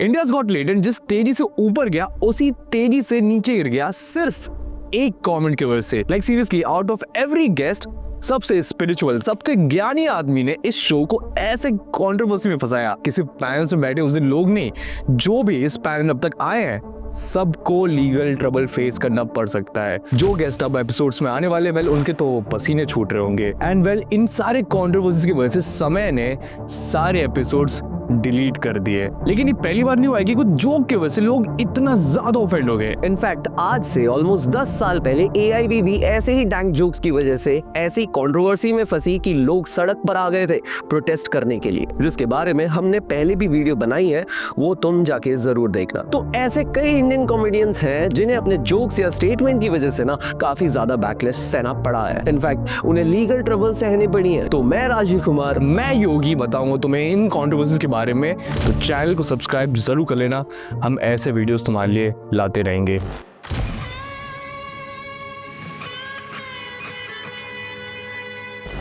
India's got talent जिस तेजी से ऊपर गया उसी तेजी से नीचे गिर गया सिर्फ एक कमेंट की वजह से। Like seriously, out of every guest सबसे स्पिरिचुअल, सबसे ज्ञानी आदमी ने इस शो को ऐसे कंट्रोवर्सी में फंसाया कि सिर्फ पैनल में बैठे उस दिन लोग नहीं, जो भी इस पैनल अब तक आए हैं सबको लीगल ट्रबल फेस करना पड़ सकता है। जो गेस्ट अब एपिसोड्स में आने वाले, वेल उनके तो पसीने छूट रहे होंगे। एंड वेल इन सारे कंट्रोवर्सीज की वजह से समय ने सारे एपिसोड्स डिलीट कर दिए। लेकिन ये पहली बार नहीं हुआ है कि कुछ जोक की वजह से लोग इतना ज्यादा ऑफेंड हो गए। इनफैक्ट आज से ऑलमोस्ट 10 साल पहले AIB भी ऐसे ही डैंक जोक्स की वजह से ऐसी कंट्रोवर्सी में फंसी कि लोग सड़क पर आ गए थे प्रोटेस्ट करने के लिए, जिसके बारे में हमने पहले भी वीडियो बनाई है, वो तुम जाके जरूर देखना। तो ऐसे कई इंडियन कॉमेडियंस हैं जिन्हें अपने जोक्स या स्टेटमेंट की वजह से ना काफी ज्यादा बैकलैश सहना पड़ा है। इनफैक्ट उन्हें लीगल ट्रबल सहनी पड़ी है। तो मैं राजीव कुमार, मैं योगी बताऊंगा तुम्हें इन कंट्रोवर्सीज के बारे में, तो चैनल को सब्सक्राइब जरूर कर लेना। हम ऐसे वीडियोस तुम्हारे लिए लाते रहेंगे।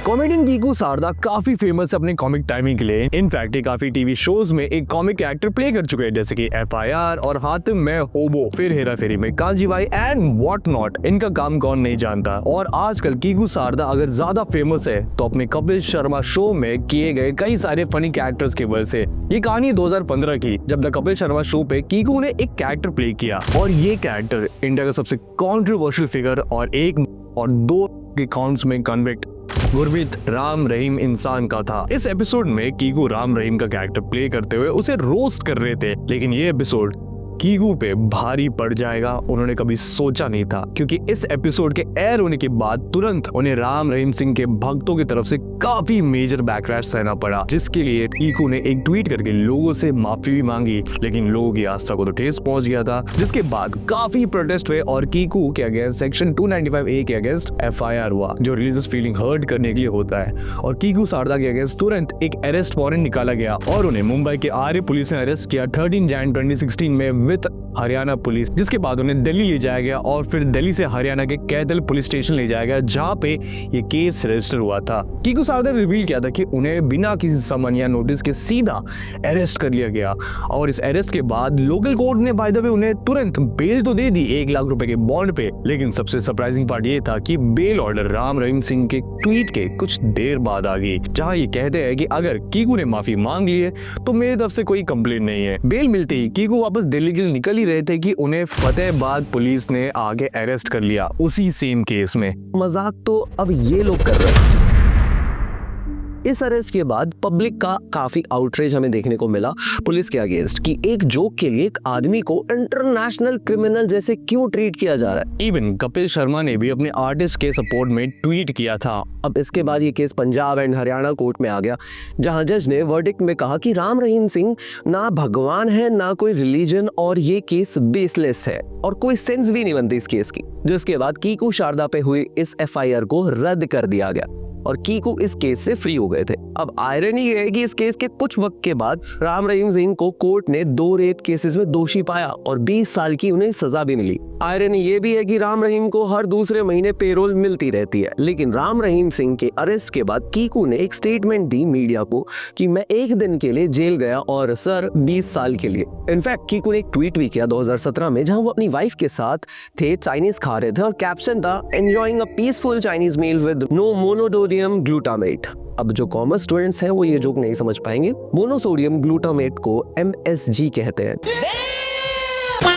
कॉमेडियन कीकू शारदा काफी फेमस है अपने कॉमिक टाइमिंग के लिए। इनफैक्ट ये काफी टीवी शोज में एक कॉमिक एक्टर प्ले कर चुके हैं, जैसे कि FIR और हातिम में होबो, फिर हेरा फेरी में कांजी भाई एंड व्हाट नॉट। इनका काम कौन नहीं जानता। और आजकल कीकू शारदा अगर ज्यादा फेमस है तो अपने कपिल शर्मा शो में किए गए कई सारे फनी कैरेक्टर्स की वजह से। ये कहानी 2015 की, जब द कपिल शर्मा शो पे कीकू ने एक कैरेक्टर प्ले किया और ये कैरेक्टर इंडिया का सबसे कॉन्ट्रोवर्शियल फिगर और एक और दो के काउंट्स में कन्विक्ट गुरमीत राम रहीम इंसान का था। इस एपिसोड में कीकू राम रहीम का कैरेक्टर प्ले करते हुए उसे रोस्ट कर रहे थे, लेकिन ये एपिसोड कीकू पे भारी पड़ जाएगा उन्होंने कभी सोचा नहीं था, क्योंकि इस एपिसोड के एयर होने के बाद तुरंत उन्हें राम रहीम सिंह के भक्तों की तरफ से काफी मेजर बैकलैश सहना पड़ा, जिसके लिए कीकू ने एक ट्वीट करके लोगों से माफी भी मांगी। लेकिन लोगों की आस्था को तो ठेस पहुंच गया था, जिसके बाद काफी प्रोटेस्ट हुए और कीकू के अगेंस्ट सेक्शन 295A के अगेंस्ट FIR हुआ, जो रिलीजियस फीलिंग हर्ट करने के लिए होता है। और कीकू शारदा के अगेंस्ट तुरंत एक अरेस्ट वारंट निकाला गया और उन्हें मुंबई के आर्य पुलिस ने अरेस्ट किया 13 जनवरी 2016 में विद हरियाणा पुलिस, जिसके बाद उन्हें दिल्ली ले जाया गया और फिर दिल्ली से हरियाणा के कैथल पुलिस स्टेशन ले जाया गया, जहां पे ये केस रजिस्टर हुआ था। कीकू शारदा ने रिवील किया था कि उन्हें बिना किसी समन या नोटिस के सीधा अरेस्ट कर लिया गया और इस अरेस्ट के बाद लोकल कोर्ट ने बाय द वे उन्हें तुरंत बेल तो दे दी 1 लाख रुपए के बॉन्ड पे। लेकिन सबसे सरप्राइजिंग पार्ट ये था कि बेल ऑर्डर राम रहीम सिंह के ट्वीट के कुछ देर बाद आ गई, जहां ये कहते हैं कि अगर कीकू ने माफी मांग ली है तो मेरी तरफ से कोई कंप्लेंट नहीं है। बेल मिलते ही कीकू वापस दिल्ली के लिए निकल ही रहे थे कि उन्हें फतेहाबाद पुलिस ने आगे अरेस्ट कर लिया उसी सेम केस में। मजाक तो अब ये लोग कर रहे हैं। इस अरेस्ट के बाद पब्लिक का काफी आउटरीच हमें देखने को मिला पुलिस के अगेंस्ट कि एक जोक के लिए एक आदमी को इंटरनेशनल क्रिमिनल जैसे क्यों ट्रीट किया जा रहा है। इवन कपिल शर्मा ने भी अपने आर्टिस्ट के सपोर्ट में ट्वीट किया था। अब इसके बाद ये case Punjab and Haryana court में आ गया, जहां जज ने वर्डिक्ट में कहा कि राम रहीम सिंह ना भगवान है ना कोई रिलीजन और ये केस बेसलेस है और कोई सेंस भी नहीं बनती इस केस की। जिसके बाद कीकू शारदा पे हुई इस FIR को रद्द कर दिया गया और कीकू इस केस से फ्री हो गए थे। अब आयरनी ये है कि इस केस के कुछ वक्त के बाद राम रहीम सिंह को कोर्ट ने 2 रेप केसेस में दोषी पाया और 20 साल की उन्हें सजा भी मिली। आयरनी ये भी है कि राम रहीम को हर दूसरे महीने पेरोल मिलती रहती है। लेकिन राम रहीम सिंह के अरेस्ट के बाद कीकू ने एक स्टेटमेंट दी मीडिया को कि मैं 1 दिन के लिए जेल गया और सर 20 साल के लिए। इनफैक्ट कीकू ने एक ट्वीट भी किया 2017 में, जहां वो अपनी वाइफ के साथ थे, चाइनीज खा रहे थे और कैप्शन था enjoying a peaceful Chinese meal with no monosodium glutamate. अब जो कॉमर्स स्टूडेंट्स हैं वो ये जोक नहीं समझ पाएंगे। मोनोसोडियम ग्लूटामेट को MSG कहते हैं।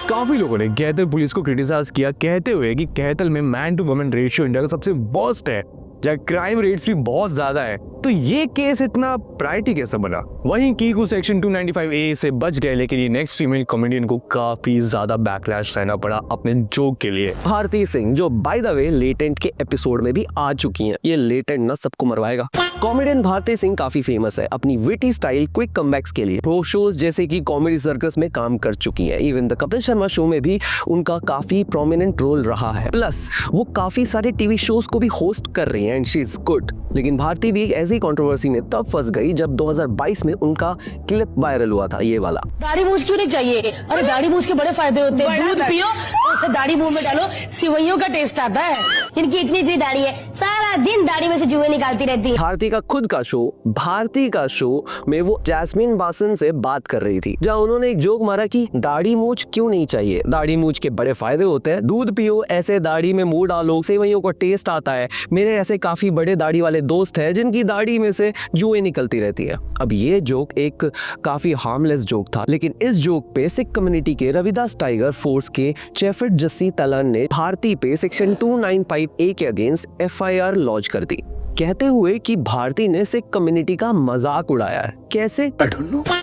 काफी लोगों ने कैथल पुलिस को क्रिटिसाइज किया, कहते हुए कि कैथल में man to women ratio India का सबसे वर्स्ट है, जहाँ क्राइम रेट्स भी बहुत ज्यादा है, तो ये केस इतना प्रायोरिटी कैसे बना। वहीं कीकू सेक्शन 295A से बच गए, लेकिन ये नेक्स्ट फीमेल कॉमेडियन को काफी ज्यादा बैकलैश सहना पड़ा अपने जोक के लिए। भारती सिंह, जो बाय द वे लेटेंट के एपिसोड में भी आ चुकी हैं, ये लेटेंट ना सबको मरवाएगा। कॉमेडियन भारती सिंह काफी फेमस है अपनी विटी स्टाइल क्विक कमबैक्स के लिए। प्रो शोज जैसे कि कॉमेडी सर्कस में काम कर चुकी हैं। Even the Kapil Sharma show में भी उनका काफी प्रोमिनेंट रोल रहा है। प्लस वो काफी सारे टीवी शोज को भी होस्ट कर रही हैं एंड शी इज गुड। लेकिन भारती भी एक ऐसी कंट्रोवर्सी में तब फंस गई जब 2022 में उनका क्लिप वायरल हुआ था, ये वाला। दाढ़ी मूछ क्यों नहीं चाहिए? अरे दाढ़ी मूछ के बड़े फायदे होते हैं। दूध पियो और उसे दाढ़ी मुंह में डालो, सिवैयों का टेस्ट आता है। जिनकी इतनी इतनी दाढ़ी है, सारा दिन दाढ़ी में से जुएं निकालती रहती है। भारती का खुद का शो भारती का शो में वो जैस्मिन बासन से बात कर रही थी, जहां उन्होंने एक जोक मारा कि दाढ़ी मूछ क्यों नहीं चाहिए, दाढ़ी मूछ के बड़े फायदे होते हैं, दूध पियो, ऐसे दाढ़ी में मुंह डालो, सेवइयों का टेस्ट आता है। मेरे ऐसे काफी बड़े दाढ़ी वाले दोस्त हैं जिनकी दाढ़ी में से जुएं निकलती रहती है। अब ये जोक एक काफी हार्मलेस जोक था, लेकिन इस जोक पे सिख कम्युनिटी के रविदास टाइगर फोर्स के चेफर्ड जस्सी तलन ने भारती पे सेक्शन 295A के अगेंस्ट FIR लॉन्च कर दी, कहते हुए कि भारती ने सिख कम्युनिटी का मजाक उड़ाया है। कैसे?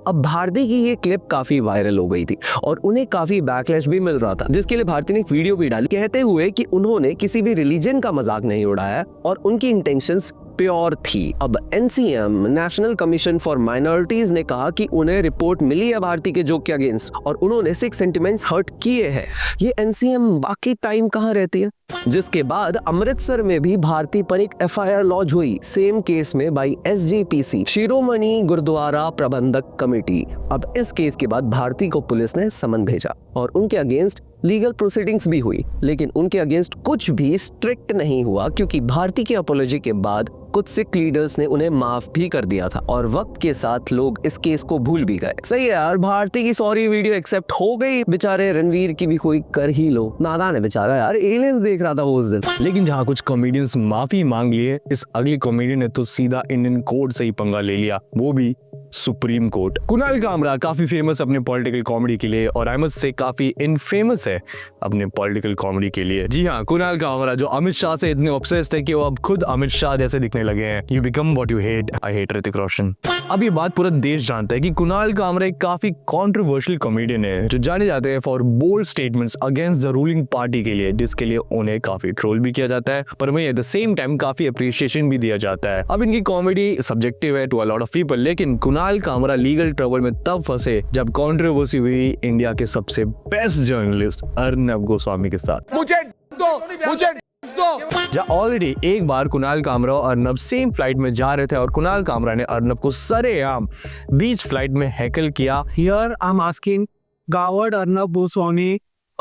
अब भारती की ये क्लिप काफी वायरल हो गई थी और उन्हें काफी बैकलैश भी मिल रहा था, जिसके लिए भारती ने एक वीडियो भी डाली कहते हुए कि उन्होंने किसी भी रिलीजन का मजाक नहीं उड़ाया और उनकी इंटेंशंस प्योर थी। अब NCM national commission for minorities ने कहा कि उन्हें रिपोर्ट मिली है भारती के जोक के अगेंस्ट और उन्होंने सिख सेंटिमेंट्स हर्ट किए हैं। ये NCM बाकी टाइम कहाँ रहती है? जिसके बाद अमृतसर में भी भारती पर एक FIR लॉन्च हुई, सेम केस में बाई SGPC शिरोमणि गुरुद्वारा प्रबंधक कमेटी। अब इस केस के बाद भारती को पुलिस ने समन भेजा और उनके अगेंस्ट लीगल प्रोसीडिंग्स भी हुई, लेकिन उनके अगेंस्ट कुछ भी स्ट्रिक्ट नहीं हुआ क्योंकि भारती के अपॉलॉजी के बाद कुछ सिख लीडर्स ने उन्हें माफ भी कर दिया था और वक्त के साथ लोग इस केस को भूल भी गए। सही है यार, भारती की सॉरी वीडियो एक्सेप्ट हो गई, बेचारे रणवीर की भी कोई कर ही लो। नादान है बेचारा यार, एलियंस देख रहा था वो उस दिन। लेकिन जहाँ कुछ कॉमेडियंस माफी मांग लिए, इस अगले कॉमेडियन ने तो सीधा इंडियन कोर्ट से ही पंगा ले लिया, वो भी सुप्रीम कोर्ट। कुणाल कामरा काफी फेमस अपने पॉलिटिकल कॉमेडी के लिए और आई मस्ट से काफी इनफेमस है अपने पॉलिटिकल कॉमेडी के लिए। जी हाँ, कुणाल कामरा जो अमित शाह से इतने ऑब्सेस्ड है कि वो अब खुद अमित शाह जैसे दिखने लगे हैं। You become what you hate. I hate Hrithik Roshan. अब ये बात पूरा देश जानता है कि कुणाल कामरा एक काफी कंट्रोवर्शियल कॉमेडियन है जो जाने जाते हैं for bold statements against the ruling party के लिए, जिसके लिए उन्हें काफी ट्रोल भी किया जाता है, पर वहीं एट द सेम टाइम काफी अप्रिशिएशन भी दिया जाता है। अब इनकी कॉमेडी सब्जेक्टिव है to a lot of people, लेकिन कुणाल कामरा लीगल ट्रबल में तब फंसे जब कंट्रोवर्सी हुई इंडिया के सबसे बेस्ट जर्नलिस्ट अर्नब गोस्वामी के साथ। मुझे जहाँ ऑलरेडी एक बार कुणाल कामरा और अर्नब सेम फ्लाइट में जा रहे थे और कुणाल कामरा ने अर्नब को सरेआम बीच फ्लाइट में हैकल किया। Here I'm asking Gawad Arnab Goswami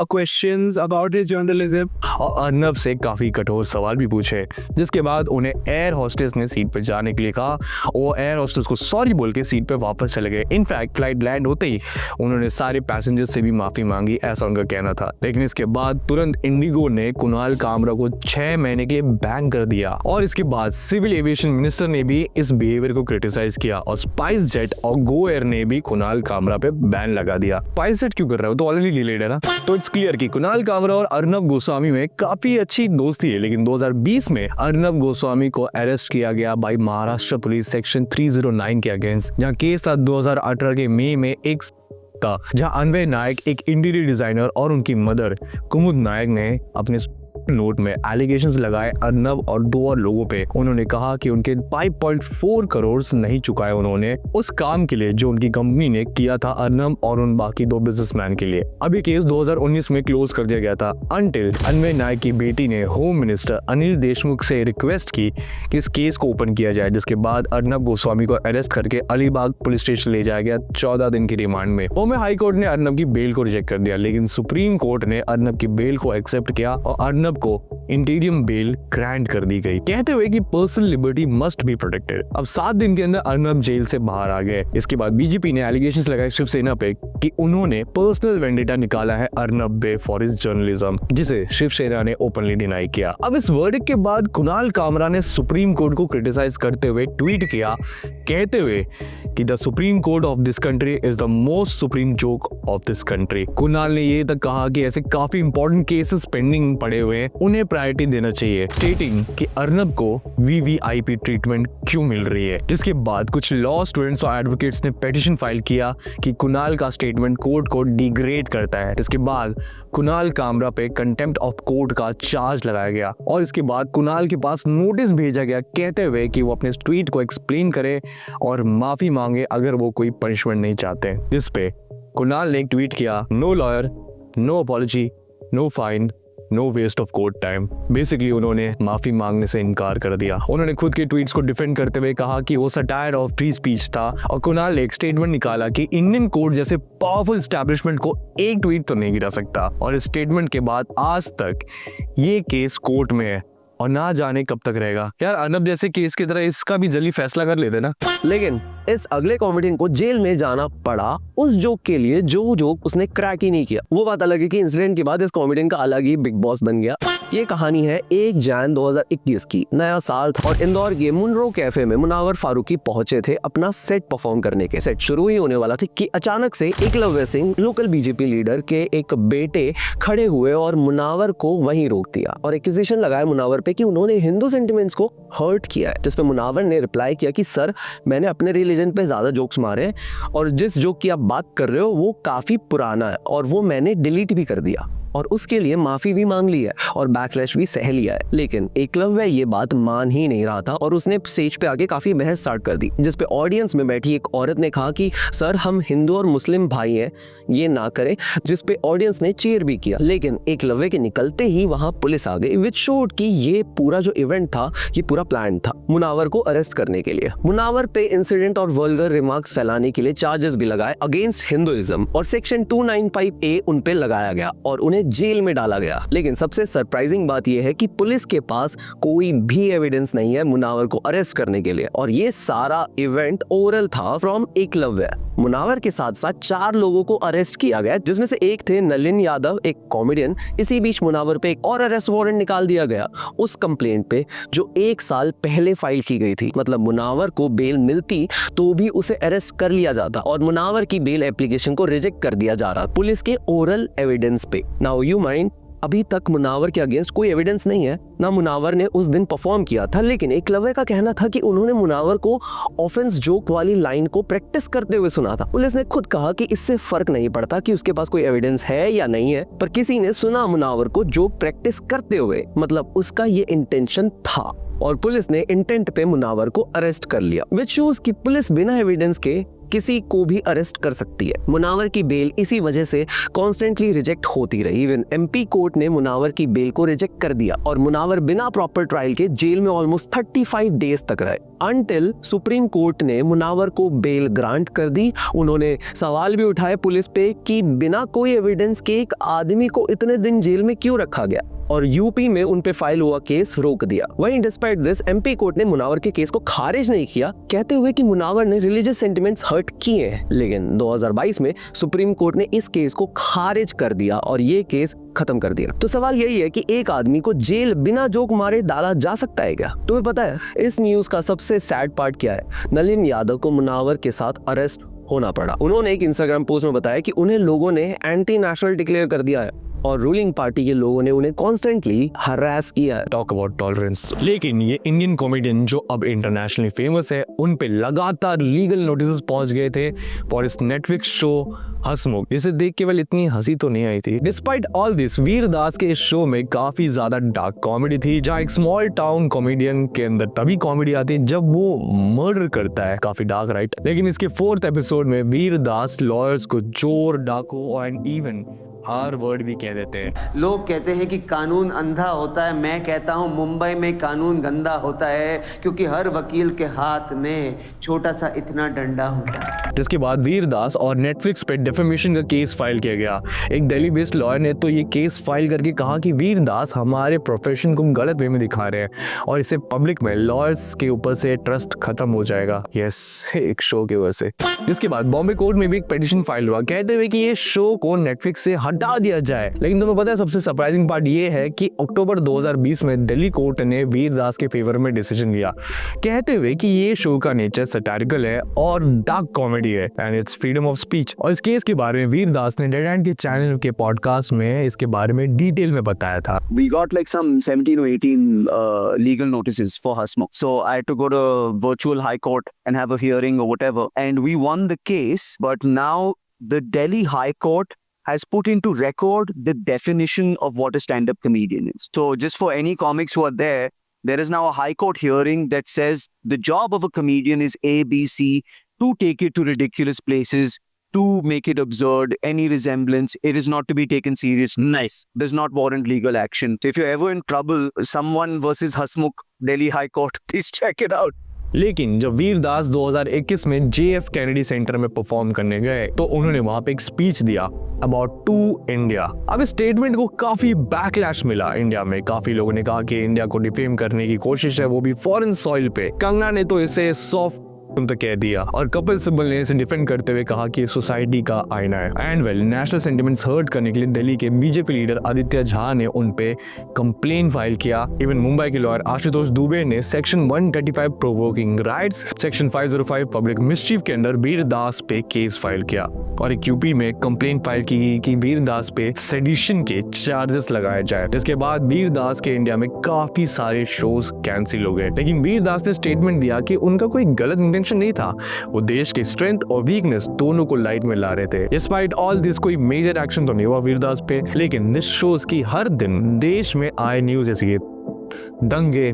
questions about his journalism. और अर्नब से काफी कठोर सवाल भी पूछे, जिसके बाद उन्हें एयर होस्टेस ने सीट पर जाने के लिए कहा। वो एयर होस्टेस को सॉरी बोल के सीट पे वापस चले गए। इनफैक्ट फ्लाइट लैंड होते ही उन्होंने सारे पैसेंजर्स से भी माफी मांगी, ऐसा उनका कहना था। लेकिन इसके बाद तुरंत इंडिगो ने कुणाल कामरा को 6 महीने के लिए बैन कर दिया और इसके बाद सिविल एविएशन मिनिस्टर ने भी इस बिहेवियर को क्रिटिसाइज किया और स्पाइस जेट और गो एयर ने भी कुणाल कामरा पे बैन लगा दिया। स्पाइस जेट क्यों कर रहा है, तो ऑलरेडी डिलेड है ना। तो इट्स क्लियर कि कुणाल कामरा और अर्नब गोस्वामी में काफी अच्छी दोस्ती है, लेकिन 2020 में अर्नब गोस्वामी को अरेस्ट किया गया बाय महाराष्ट्र पुलिस सेक्शन 309 के अगेंस्ट, जहां केस था 2018 के मई में एक था, जहां अन्वय नायक एक इंटीरियर डिजाइनर और उनकी मदर कुमुद नायक ने अपने नोट में एलिगेशंस लगाए अर्नब और 2 और लोगों पे। उन्होंने कहा कि उनके 5.4 करोड़ नहीं चुकाए उन्होंने उस काम के लिए जो उनकी कंपनी ने किया था अर्नब और उन बाकी 2 बिजनेसमैन के लिए। अभी केस 2019 में क्लोज कर दिया गया था अनटिल अन्वय नायक की बेटी ने होम मिनिस्टर अनिल देशमुख से रिक्वेस्ट की कि इस केस को ओपन किया जाए, जिसके बाद अर्नब गोस्वामी को अरेस्ट करके अलीबाग पुलिस स्टेशन ले जाया गया 14 दिन की रिमांड में। वो में हाई कोर्ट ने अर्नब की बेल को रिजेक्ट कर दिया, लेकिन सुप्रीम कोर्ट ने अर्नब की बेल को एक्सेप्ट किया और अर्नब को इंटीरियम बेल ग्रांट कर दी गई, कहते हुए कि personal liberty must be protected. अब 7 दिन के अंदर अर्नब जेल से बाहर आ गए। इसके बाद बीजेपी ने एलिगेशंस लगाए शिवसेना पे कि उन्होंने पर्सनल वेंडेटा निकाला है अर्नब पे फॉर हिज जर्नलिज्म, जिसे शिवसेना ने ओपनली डिनाई किया। अब इस वर्डिक्ट के बाद कुणाल कामरा ने सुप्रीम कोर्ट को क्रिटिसाइज करते हुए ट्वीट किया, कहते हुए कि the supreme court of this country is the most supreme joke of this country. Kunal ने ये तक कहा कि ऐसे काफी इंपॉर्टेंट केसेस पेंडिंग पड़े हुए हैं, उन्हें प्रायोरिटी देना चाहिए, स्टेटिंग कि अर्नब को वीवीआईपी ट्रीटमेंट क्यों मिल रही है। जिसके बाद कुछ लॉ स्टूडेंट्स और एडवोकेट्स ने पिटीशन फाइल किया कि कुणाल का स्टेटमेंट कोर्ट को डिग्रेड करता है। इसके बाद कुणाल कामरा पे कंटेम्प्ट ऑफ कोर्ट का चार्ज लगाया गया और इसके बाद कुणाल के पास नोटिस भेजा गया, कहते हुए कि वो अपने ट्वीट को एक्सप्लेन करे और माफी मांगे अगर वो कोई पनिशमेंट नहीं चाहते। जिस पे कुणाल ने एक ट्वीट किया, no lawyer, no apology, no fine, no waste of court time. Basically उन्होंने माफी मांगने से इनकार कर दिया। उन्होंने खुद के ट्वीट्स को डिफेंड करते हुए कहा कि वो सटायर ऑफ फ्री स्पीच था और कुणाल ने एक स्टेटमेंट निकाला कि इंडियन कोर्ट जैसे पावरफुल एस्टैब्लिशमेंट को एक ट्वीट तो नहीं गिरा सकता। और इस स्टेटमेंट के बाद आज तक ये केस कोर्ट में है और ना जाने कब तक रहेगा। यार अर्नब जैसे केस की तरह इसका भी जल्दी फैसला कर लेते ना। लेकिन इस अगले कॉमेडियन को जेल में जाना पड़ा उस जोक के लिए जो जोक उसने क्रैक ही नहीं किया। वो बात अलग है कि इंसिडेंट के बाद इस कॉमेडियन का अलग ही बिग बॉस बन गया। ये कहानी है 1 जनवरी 2021 की। नया साल था और इंदौर के मुनरो कैफे में मुनावर फारूकी पहुंचे थे अपना सेट परफॉर्म करने के। सेट शुरू ही होने वाला था कि अचानक से Eklavya Singh local BJP leader के एक बेटे खड़े हुए और मुनावर को वहीं रोक दिया और एक्यूजेशन लगाया मुनावर पे कि उन्होंने हिंदू सेंटिमेंट्स को हर्ट किया है। जिस पे मुनावर ने रिप्लाई किया कि सर मैंने अपने रिलीजन पे ज्यादा जोक्स मारे हैं और जिस जोक की आप बात कर रहे हो वो काफी पुराना है और वो मैंने डिलीट भी कर दिया और उसके लिए माफी भी मांग ली है और बैकलैश भी सह लिया है। लेकिन एकलव्य ये बात मान ही नहीं रहा था और उसने स्टेज पे आके काफी बहस स्टार्ट कर दी, जिस पे ऑडियंस में बैठी एक औरत ने कहा कि सर हम हिंदू और मुस्लिम भाई हैं, ये ना करें, जिस पे ऑडियंस ने चीयर भी किया। लेकिन एकलव्य के निकलते ही वहां पुलिस आ गई, विच शोड कि ये पूरा जो इवेंट था ये पूरा प्लान था मुनावर को अरेस्ट करने के लिए। मुनावर पे इंसिडेंट और वल्गर रिमार्क्स फैलाने के लिए चार्जेस भी लगाए अगेंस्ट हिंदुइज्म और सेक्शन 295A उन पे लगाया गया और उन्हें जेल में डाला गया। लेकिन सबसे सरप्राइजिंग बात यह है कि पुलिस के पास कोई भी एविडेंस नहीं है मुनावर को अरेस्ट करने के लिए और ये सारा इवेंट ओरल था फ्रॉम एकलव्य। मुनावर के साथ साथ 4 लोगों को अरेस्ट किया गया, जिसमें से एक थे नलिन यादव, एक कॉमेडियन। इसी बीच मुनावर पे एक और अरेस्ट वारंट निकाल दिया गया उस कंप्लेंट पे जो 1 साल पहले फाइल की गई थी। मतलब मुनावर को बेल मिलती तो भी उसे अरेस्ट कर लिया जाता और मुनावर की बेल एप्लीकेशन को रिजेक्ट कर दिया जा रहा पुलिस के ओरल एविडेंस पे। नाउ यू माइंड, अभी तक मुनावर के अगेंस्ट कोई एविडेंस नहीं है, ना मुनावर ने उस दिन परफॉर्म किया था। लेकिन एकलव्य का कहना था कि उन्होंने मुनावर को ऑफेंस जोक वाली लाइन को प्रैक्टिस करते हुए सुना था। पुलिस ने खुद कहा कि इससे फर्क नहीं पड़ता कि उसके पास कोई एविडेंस है या नहीं है, पर किसी ने सुना मुनावर को जोक प्रैक्टिस करते हुए, मतलब उसका ये इंटेंशन था और पुलिस ने इंटेंट पे मुनावर को अरेस्ट कर लिया, विच शोज कि पुलिस बिना एविडेंस के किसी को भी अरेस्ट कर सकती है। मुनावर की बेल इसी वजह से कॉन्स्टेंटली रिजेक्ट होती रही। इवन एमपी कोर्ट ने मुनावर की बेल को रिजेक्ट कर दिया और मुनावर बिना प्रॉपर ट्रायल के जेल में ऑलमोस्ट 35 डेज तक रहे, अनटिल सुप्रीम कोर्ट ने मुनावर को बेल ग्रांट कर दी। उन्होंने सवाल भी उठाए पुलिस पे कि बिना कोई एविडेंस के एक आदमी को इतने दिन जेल में क्यों रखा गया और यूपी में उन पे फाइल हुआ केस रोक दिया। वहीं डिस्पाइट दिस एमपी कोर्ट ने मुनावर के केस को खारिज नहीं किया, कहते हुए कि मुनावर ने रिलीजियस सेंटिमेंट्स हर्ट किए हैं। लेकिन 2022 में सुप्रीम कोर्ट ने इस केस को खारिज कर दिया और ये केस खत्म कर दिया। तो सवाल यही है कि एक आदमी को जेल बिना जोक मारे डाला जा सकता है क्या? तुम्हें पता है इस न्यूज का सबसे सैड पार्ट क्या है? नलिन यादव को मुनावर के साथ अरेस्ट होना पड़ा। उन्होंने एक इंस्टाग्राम पोस्ट में बताया कि उन्हें लोगों ने एंटी नेशनल डिक्लेयर कर दिया है और रूलिंग पार्टी के लोगों ने उन्हें कॉन्स्टेंटली हरास किया है। Talk about tolerance. लेकिन ये इंडियन कॉमेडियन जो अब इंटरनेशनली फेमस है, उन पे लगातार लीगल नोटिस पहुंच गए थे और इस नेटफ्लिक्स शो हंसमुख, जिसे देख केवल इतनी हंसी तो नहीं आई थी। डिस्पाइट ऑल दिस, वीर दास के इस शो में काफी ज्यादा डार्क कॉमेडी थी, जहाँ एक स्मॉल टाउन कॉमेडियन के अंदर तभी कॉमेडी आती है जब वो मर्डर करता है। काफी डार्क, राइट? लेकिन इसके 4th एपिसोड में वीर दास लॉयर्स को चोर, डाकू एंड इवन आर वर्ड भी कह देते हैं। लोग कहते हैं कि कानून अंधा होता है, मैं कहता हूं मुंबई में कानून गंदा होता है, क्योंकि हर वकील के हाथ में छोटा सा इतना डंडा होता है। जिसके बाद वीर दास और नेटफ्लिक्स पे डिफेमेशन का केस फाइल किया गया। एक दिल्ली बेस्ड लॉयर ने तो ये केस फाइल करके कहा कि वीर दास हमारे प्रोफेशन को गलत वे में दिखा रहे हैं और इससे पब्लिक में लॉयर्स के ऊपर से ट्रस्ट खत्म हो जाएगा। यस, एक शो की वजह से। जिसके बाद बॉम्बे कोर्ट में भी एक पिटीशन फाइल हुआ, कहते हुए कि ये शो को नेटफ्लिक्स से हटा दिया जाए। लेकिन तुम्हें पता है सबसे सरप्राइजिंग पार्ट ये है कि अक्टूबर 2020 में दिल्ली कोर्ट ने वीर दास के फेवर में डिसीजन लिया, कहते हुए कि ये शो का नेचर सैटारिकल है और डार्क कॉमेडी है and it's freedom of speech. और इस केस के बारे में वीर दास ने डेड एंड के चैनल के पॉडकास्ट में इसके बारे में डिटेल में बताया था। We got like some 17 or 18 legal notices for Hasmukh. So I had to go to virtual high court and have a hearing or whatever. And we won the case, but now the Delhi High Court has put into record the definition of what a stand-up comedian is. So just for any comics who are there, there is now a high court hearing that says the job of a comedian is A, B, C, to take it to ridiculous places, to make it absurd, any resemblance, it is not to be taken serious. Nice. Does not warrant legal action. So if you're ever in trouble, someone versus Hasmukh, Delhi High Court, please check it out. लेकिन जब वीरदास 2021 में JF Kennedy centre में perform करने गए तो उन्होंने वहां पे एक स्पीच दिया अबाउट टू इंडिया। अब इस स्टेटमेंट को काफी बैकलैश मिला इंडिया में। काफी लोगों ने कहा कि इंडिया को डिफेम करने की कोशिश है, वो भी फॉरेन सॉइल पे। कंगना ने तो इसे सॉफ्ट तो कह दिया और कपिल सिब्बल ने इसे डिफेंड करते हुए कहा कि सोसाइटी का आईना है। And well, national sentiments hurt करने के लिए दिल्ली के बीजेपी लीडर आदित्य झा ने उन पे कंप्लेन फाइल किया। इवन मुंबई के लॉयर आशुतोष दुबे ने section 135 provoking rights, section 505 public mischief के अंडर वीरदास पे केस फाइल किया। और एक यूपी में कंप्लेन फाइल की गई कि वीरदास पे सेडिशन के चार्जेस लगाए जाए, जिसके बाद वीरदास के इंडिया में काफी सारे शोज कैंसिल हो गए। लेकिन वीरदास ने स्टेटमेंट दिया कि उनका कोई गलत इंटेंशन नहीं था, वो देश की स्ट्रेंथ और वीकनेस दोनों को लाइट में ला रहे थे। डिस्पाइट ऑल दिस कोई मेजर एक्शन तो नहीं हुआ वीरदास पे, लेकिन दिस शोज की हर दिन देश में आए न्यूज जैसे दंगे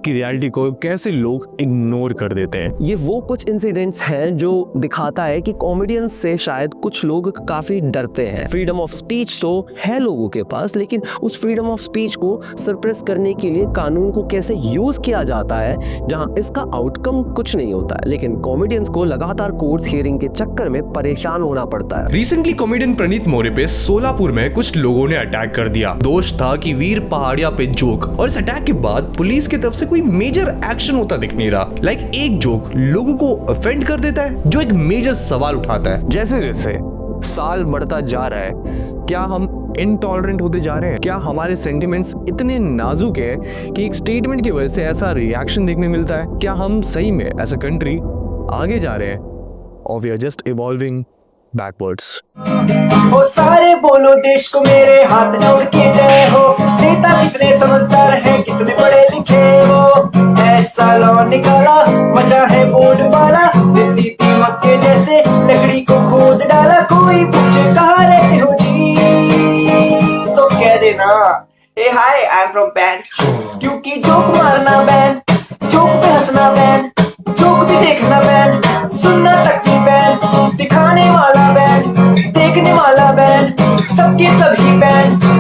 की रियलिटी को कैसे लोग इग्नोर कर देते हैं। ये वो कुछ इंसिडेंट्स हैं जो दिखाता है कि कॉमेडियंस से शायद कुछ लोग काफी डरते हैं। फ्रीडम ऑफ स्पीच तो है लोगों के पास, लेकिन उस फ्रीडम ऑफ स्पीच को सरप्रेस करने के लिए कानून को कैसे यूज किया जाता है, जहां इसका आउटकम कुछ नहीं होता है, लेकिन कॉमेडियंस को लगातार कोर्ट हियरिंग के चक्कर में परेशान होना पड़ता है। रिसेंटली कॉमेडियन प्रणीत मौर्य पे सोलापुर में कुछ लोगों ने अटैक कर दिया। दोष था कि वीर पहाड़िया पे जोक, और इस अटैक के बाद पुलिस की तरफ से कोई मेजर एक्शन होता दिख नहीं रहा। लाइक एक जोक लोगों को ऑफेंड कर देता है, जो एक मेजर सवाल उठाता है। जैसे जैसे साल बढ़ता जा रहा है, क्या हम इनटॉलरेंट होते जा रहे हैं? क्या हमारे सेंटिमेंट्स इतने नाजुक है कि एक स्टेटमेंट की वजह से ऐसा रिएक्शन देखने मिलता है? क्या हम सही में एज अ कंट्री आगे जा रहे हैं, और we are just evolving backwards? ओ सारे बोलो देश को मेरे हाथ जोड़ के जय हो। नेता कितने समझदार हैं, कितने पढ़े लिखे हो। ऐसा लॉ निकाला, मचा है बोर्ड वाला। दिल्ली दीमक के जैसे लकड़ी को खोद डाला। कोई पूछे कहाँ रहते हो जी, तो कह देना ए हाय आई एम फ्रॉम बैन। क्योंकि जोक मारना बैन, जोक पे हंसना बैन, जोक भी देखना बैन, सुनना तक भी बैन, दिखाने वाला बैन, देखने वाला बैन, सबके सभी बैन।